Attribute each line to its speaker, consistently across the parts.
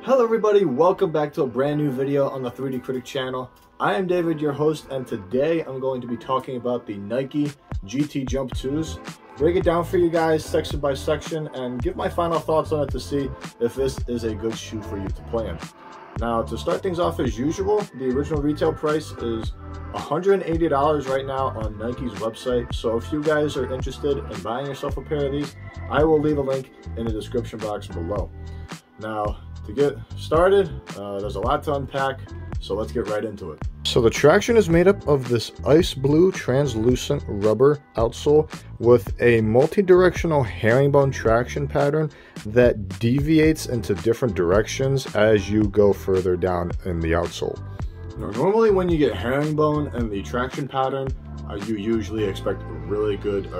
Speaker 1: Hello everybody, welcome back to a brand new video on the 3D Critic channel. I am David, your host, and today I'm going to be talking about the Nike GT Jump 2s. Break it down for you guys section by section and give my final thoughts on it to see if this is a good shoe for you to play in. Now, to start things off as usual, the original retail price is $180 right now on Nike's website. So if you guys are interested in buying yourself a pair of these, I will leave a link in the description box below. Now, to get started, there's a lot to unpack, so let's get right into it. So the traction is made up of this ice blue translucent rubber outsole with a multi-directional herringbone traction pattern that deviates into different directions as you go further down in the outsole. Now, normally when you get herringbone and the traction pattern, you usually expect a really good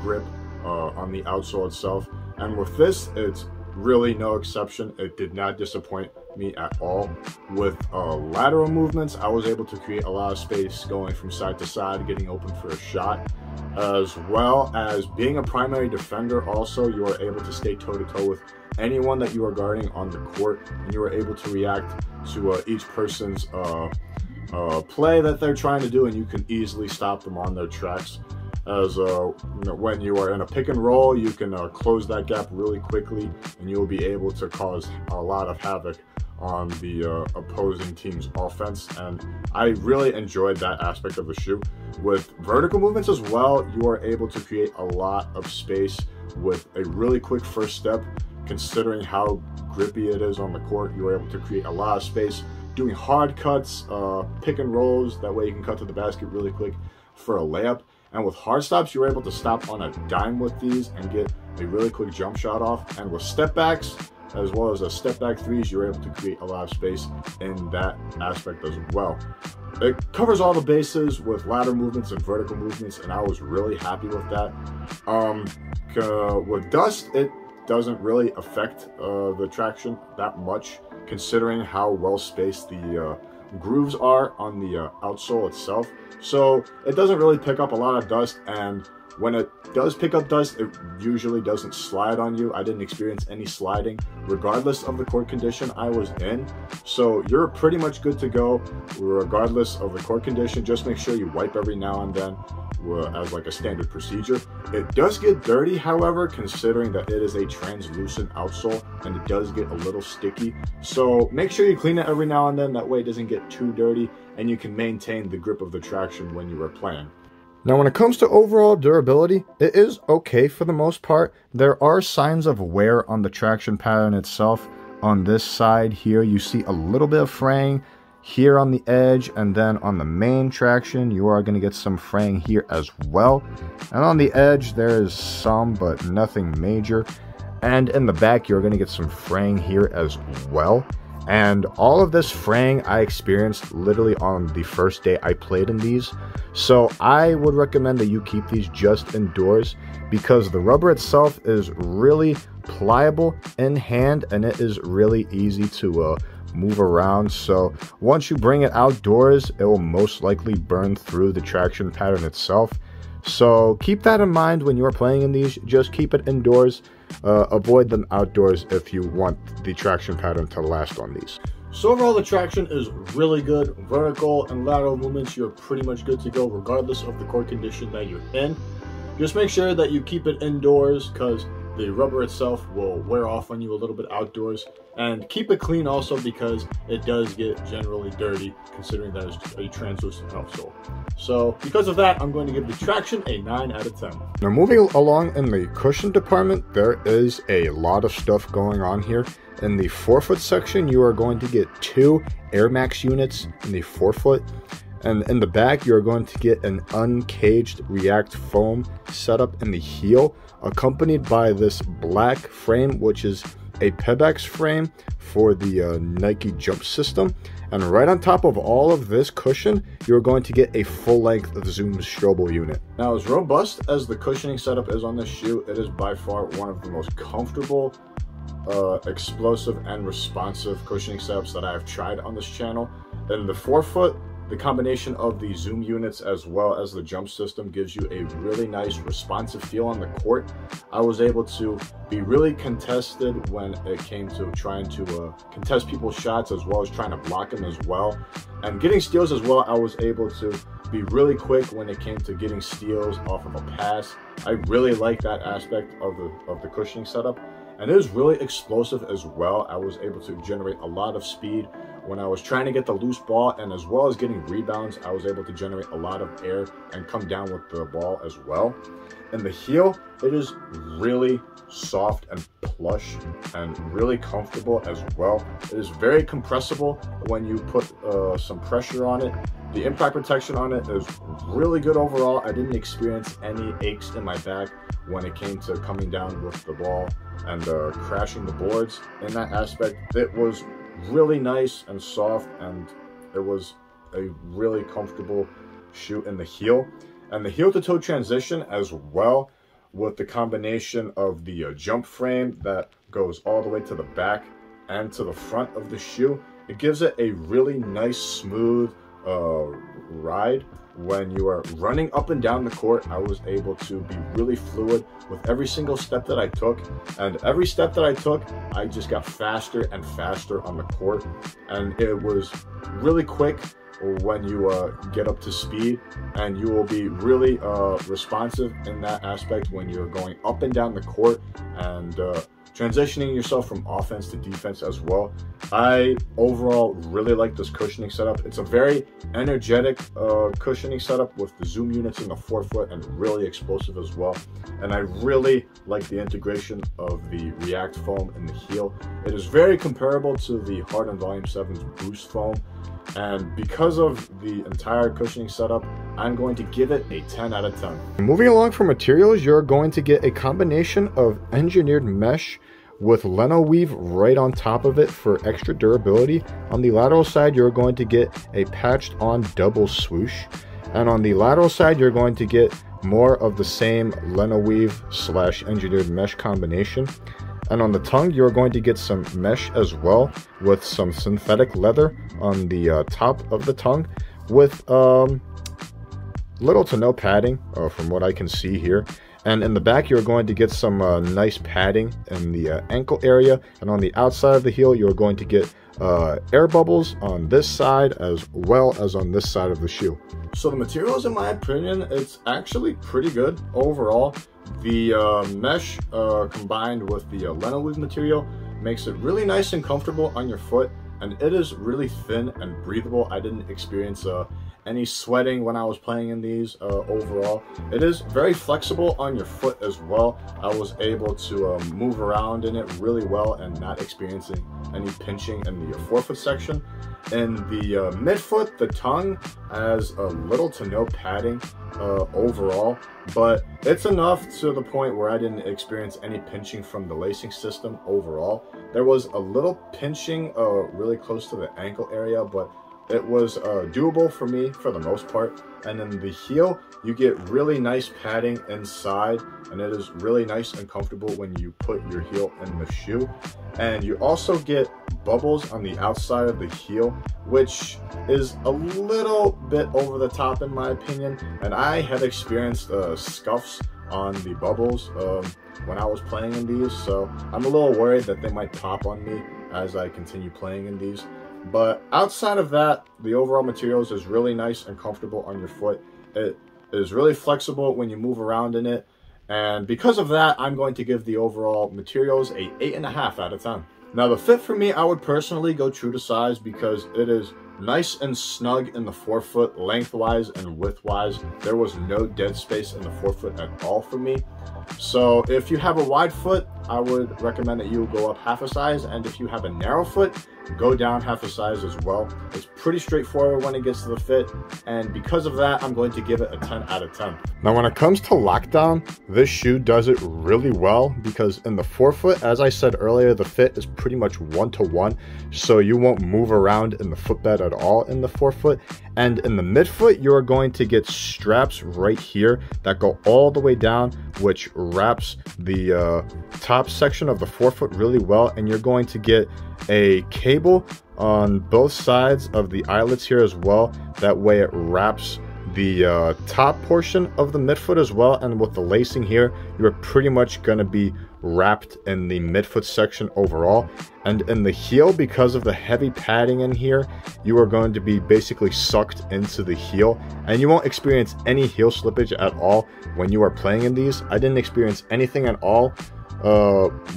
Speaker 1: grip on the outsole itself, and with this, it's really no exception. It did not disappoint me at all. With lateral movements, I was able to create a lot of space going from side to side, getting open for a shot, as well as being a primary defender. Also, you are able to stay toe-to-toe with anyone that you are guarding on the court, and you are able to react to each person's play that they're trying to do, and you can easily stop them on their tracks. As when you are in a pick and roll, you can close that gap really quickly, and you'll be able to cause a lot of havoc on the opposing team's offense, and I really enjoyed that aspect of the shoe. With vertical movements as well, you are able to create a lot of space with a really quick first step. Considering how grippy it is on the court, you are able to create a lot of space doing hard cuts, pick and rolls. That way you can cut to the basket really quick for a layup. And with hard stops, you're able to stop on a dime with these and get a really quick jump shot off. And with step backs, as well as step back threes, you're able to create a lot of space in that aspect as well. It covers all the bases with lateral movements and vertical movements, and I was really happy with that. With dust, it doesn't really affect the traction that much, considering how well spaced the grooves are on the outsole itself. So it doesn't really pick up a lot of dust, and when it does pick up dust, it usually doesn't slide on you. I didn't experience any sliding regardless of the court condition I was in. So you're pretty much good to go regardless of the court condition. Just make sure you wipe every now and then as like a standard procedure. It does get dirty, however, considering that it is a translucent outsole, and it does get a little sticky. So make sure you clean it every now and then. That way it doesn't get too dirty, and you can maintain the grip of the traction when you are playing. Now, when it comes to overall durability, it is okay for the most part. There are signs of wear on the traction pattern itself. On this side here, you see a little bit of fraying here on the edge, and then on the main traction, you are going to get some fraying here as well. And on the edge, there is some, but nothing major. And in the back, you're going to get some fraying here as well. And all of this fraying I experienced literally on the first day I played in these. So I would recommend that you keep these just indoors, because the rubber itself is really pliable in hand, and it is really easy to move around. So once you bring it outdoors, it will most likely burn through the traction pattern itself. So keep that in mind when you're playing in these. Just keep it indoors. Avoid them outdoors if you want the traction pattern to last on these. So overall, the traction is really good. Vertical and lateral movements, you're pretty much good to go regardless of the court condition that you're in. Just make sure that you keep it indoors, because the rubber itself will wear off on you a little bit outdoors. And keep it clean also, because it does get generally dirty, considering that it's a translucent outsole. So because of that, I'm going to give the traction a 9 out of 10. Now, moving along in the cushion department, there is a lot of stuff going on here. In the forefoot section, you are going to get 2 Air Max units in the forefoot. And in the back, you're going to get an uncaged React foam setup in the heel, accompanied by this black frame, which is a Pebax frame for the Nike Jump system. And right on top of all of this cushion, you're going to get a full-length Zoom Strobel unit. Now, as robust as the cushioning setup is on this shoe, it is by far one of the most comfortable, explosive, and responsive cushioning setups that I have tried on this channel. In the forefoot, the combination of the zoom units as well as the jump system gives you a really nice responsive feel on the court. I was able to be really contested when it came to trying to contest people's shots, as well as trying to block them as well. And getting steals as well, I was able to be really quick when it came to getting steals off of a pass. I really like that aspect of the cushioning setup. And it is really explosive as well. I was able to generate a lot of speed when I was trying to get the loose ball, and as well as getting rebounds, I was able to generate a lot of air and come down with the ball as well. And the heel, it is really soft and plush and really comfortable as well. It is very compressible when you put some pressure on it. The impact protection on it is really good overall. I didn't experience any aches in my back when it came to coming down with the ball and crashing the boards. In that aspect, it was really nice and soft, and it was a really comfortable shoe in the heel. And the heel to toe transition as well, with the combination of the jump frame that goes all the way to the back and to the front of the shoe, it gives it a really nice smooth ride. When you are running up and down the court, I was able to be really fluid with every single step that I took. And every step that I took, I just got faster and faster on the court. And it was really quick when you get up to speed, and you will be really responsive in that aspect when you're going up and down the court and transitioning yourself from offense to defense as well. I overall really like this cushioning setup. It's a very energetic cushioning setup with the zoom units in the forefoot and really explosive as well. And I really like the integration of the React foam in the heel. It is very comparable to the Harden Volume 7's Boost foam. And because of the entire cushioning setup, I'm going to give it a 10 out of 10. Moving along for materials, you're going to get a combination of engineered mesh with Leno weave right on top of it for extra durability. On the lateral side, you're going to get a patched on double swoosh. And on the lateral side, you're going to get more of the same Leno weave / engineered mesh combination. And on the tongue, you're going to get some mesh as well, with some synthetic leather on the top of the tongue, with little to no padding from what I can see here. And in the back, you're going to get some nice padding in the ankle area. And on the outside of the heel, you're going to get air bubbles on this side as well as on this side of the shoe. So the materials, in my opinion, it's actually pretty good overall. The mesh combined with the Leno weave material makes it really nice and comfortable on your foot, and it is really thin and breathable. I didn't experience any sweating when I was playing in these overall. It is very flexible on your foot as well. I was able to move around in it really well and not experiencing any pinching in the forefoot section. In the midfoot, the tongue has a little to no padding overall, but it's enough to the point where I didn't experience any pinching from the lacing system overall. There was a little pinching really close to the ankle area, but it was doable for me for the most part. And in the heel, you get really nice padding inside, and it is really nice and comfortable when you put your heel in the shoe. And you also get bubbles on the outside of the heel, which is a little bit over the top in my opinion. And I had experienced scuffs on the bubbles when I was playing in these, so I'm a little worried that they might pop on me as I continue playing in these. But outside of that, the overall materials is really nice and comfortable on your foot. It is really flexible when you move around in it. And because of that, I'm going to give the overall materials a 8.5 out of 10. Now the fit for me, I would personally go true to size because it is nice and snug in the forefoot, lengthwise and widthwise. There was no dead space in the forefoot at all for me. So if you have a wide foot, I would recommend that you go up half a size. And if you have a narrow foot, go down half a size as well. It's pretty straightforward when it gets to the fit. And because of that, I'm going to give it a 10 out of 10. Now, when it comes to lockdown, this shoe does it really well because in the forefoot, as I said earlier, the fit is pretty much 1-to-1. So you won't move around in the footbed at all in the forefoot. And in the midfoot, you're going to get straps right here that go all the way down, which wraps the top top section of the forefoot really well, and you're going to get a cable on both sides of the eyelets here as well. That way it wraps the top portion of the midfoot as well, and with the lacing here, you're pretty much going to be wrapped in the midfoot section overall. And in the heel, because of the heavy padding in here, you are going to be basically sucked into the heel, and you won't experience any heel slippage at all when you are playing in these. I didn't experience anything at all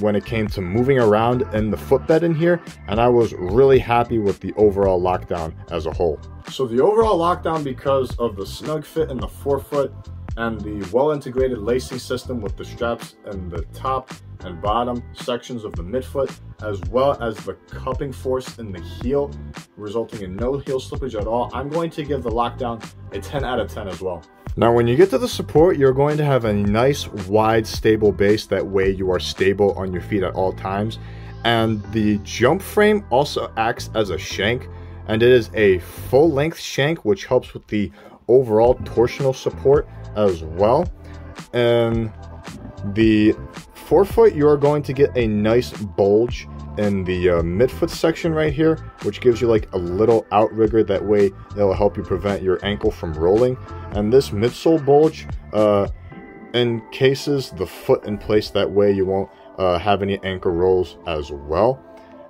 Speaker 1: when it came to moving around in the footbed in here, and I was really happy with the overall lockdown as a whole. So the overall lockdown, because of the snug fit in the forefoot and the well-integrated lacing system with the straps in the top and bottom sections of the midfoot, as well as the cupping force in the heel, resulting in no heel slippage at all, I'm going to give the lockdown a 10 out of 10 as well. Now, when you get to the support, you're going to have a nice, wide, stable base. That way you are stable on your feet at all times. And the jump frame also acts as a shank, and it is a full-length shank, which helps with the overall torsional support as well. And the forefoot, you are going to get a nice bulge in the midfoot section right here, which gives you like a little outrigger. That way it'll help you prevent your ankle from rolling. And this midsole bulge encases the foot in place. That way you won't have any ankle rolls as well.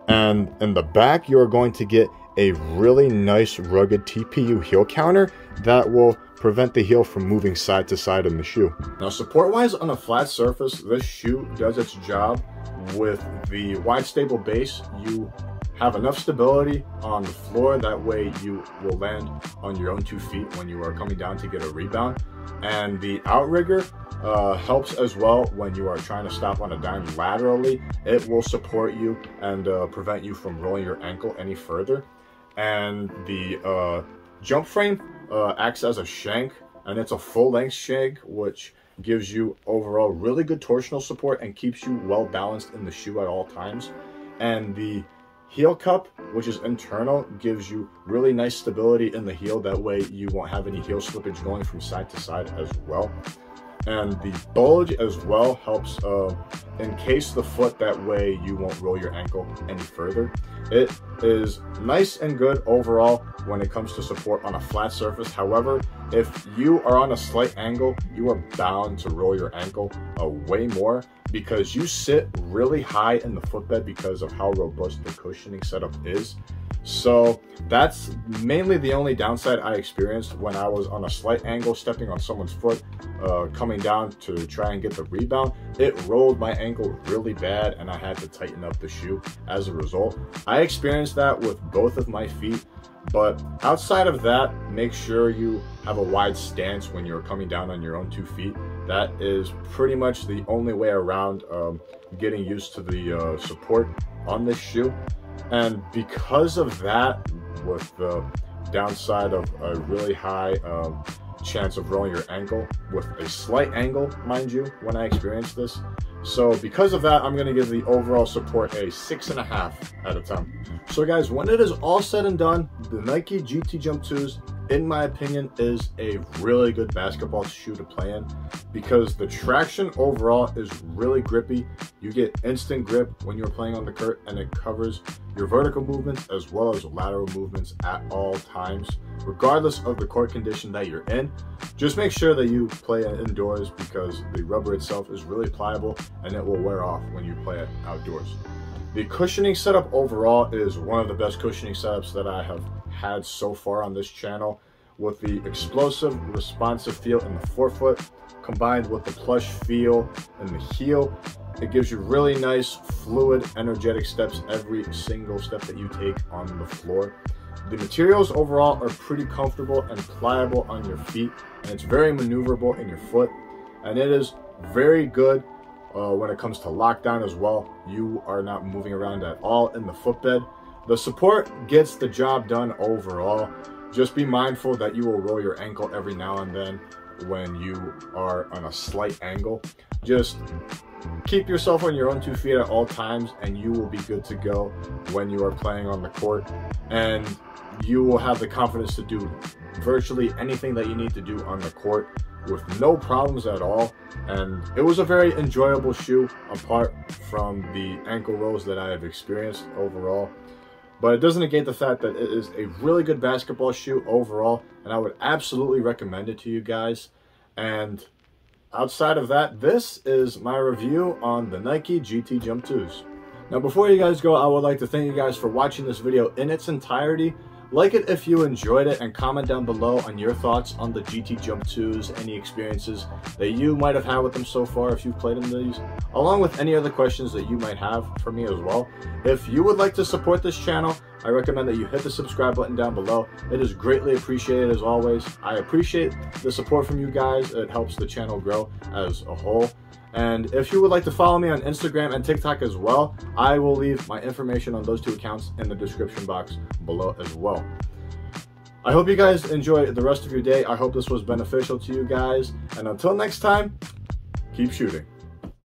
Speaker 1: And in the back, you're going to get a really nice rugged TPU heel counter that will prevent the heel from moving side to side in the shoe. Now, support wise on a flat surface, this shoe does its job. With the wide stable base, you have enough stability on the floor. That way you will land on your own 2 feet when you are coming down to get a rebound. And the outrigger helps as well when you are trying to stop on a dime laterally. It will support you and prevent you from rolling your ankle any further. And the jump frame acts as a shank, and it's a full-length shank, which gives you overall really good torsional support and keeps you well balanced in the shoe at all times. And the heel cup, which is internal, gives you really nice stability in the heel. That way you won't have any heel slippage going from side to side as well. And the bulge as well helps encase the foot. That way you won't roll your ankle any further. It is nice and good overall when it comes to support on a flat surface. However, if you are on a slight angle, you are bound to roll your ankle way more, because you sit really high in the footbed because of how robust the cushioning setup is. So that's mainly the only downside I experienced when I was on a slight angle stepping on someone's foot, coming down to try and get the rebound. It rolled my ankle really bad, and I had to tighten up the shoe as a result. I experienced that with both of my feet, but outside of that, make sure you have a wide stance when you're coming down on your own 2 feet. That is pretty much the only way around getting used to the support on this shoe. And because of that, with the downside of a really high chance of rolling your ankle with a slight angle, mind you, when I experienced this. So because of that, I'm going to give the overall support a 6.5 out of 10. So guys, when it is all said and done, the Nike GT Jump 2s, in my opinion, is a really good basketball shoe to play in, because the traction overall is really grippy. You get instant grip when you're playing on the court, and it covers your vertical movements as well as lateral movements at all times, regardless of the court condition that you're in. Just make sure that you play indoors, because the rubber itself is really pliable and it will wear off when you play it outdoors. The cushioning setup overall is one of the best cushioning setups that I have had so far on this channel, with the explosive, responsive feel in the forefoot combined with the plush feel in the heel. It gives you really nice, fluid, energetic steps every single step that you take on the floor. The materials overall are pretty comfortable and pliable on your feet, and it's very maneuverable in your foot, and it is very good when it comes to lockdown as well. You are not moving around at all in the footbed. The support gets the job done overall. Just be mindful that you will roll your ankle every now and then when you are on a slight angle. Just keep yourself on your own 2 feet at all times, and you will be good to go when you are playing on the court, and you will have the confidence to do virtually anything that you need to do on the court with no problems at all, and it was a very enjoyable shoe apart from the ankle rolls that I have experienced overall. But it doesn't negate the fact that it is a really good basketball shoe overall, and I would absolutely recommend it to you guys. And outside of that, this is my review on the Nike GT Jump 2s. Now, before you guys go, I would like to thank you guys for watching this video in its entirety. Like it if you enjoyed it, and comment down below on your thoughts on the GT Jump 2s, any experiences that you might have had with them so far if you've played in these, along with any other questions that you might have for me as well. If you would like to support this channel, I recommend that you hit the subscribe button down below. It is greatly appreciated as always. I appreciate the support from you guys. It helps the channel grow as a whole. And if you would like to follow me on Instagram and TikTok as well, I will leave my information on those two accounts in the description box below as well. I hope you guys enjoy the rest of your day. I hope this was beneficial to you guys. And until next time, keep shooting.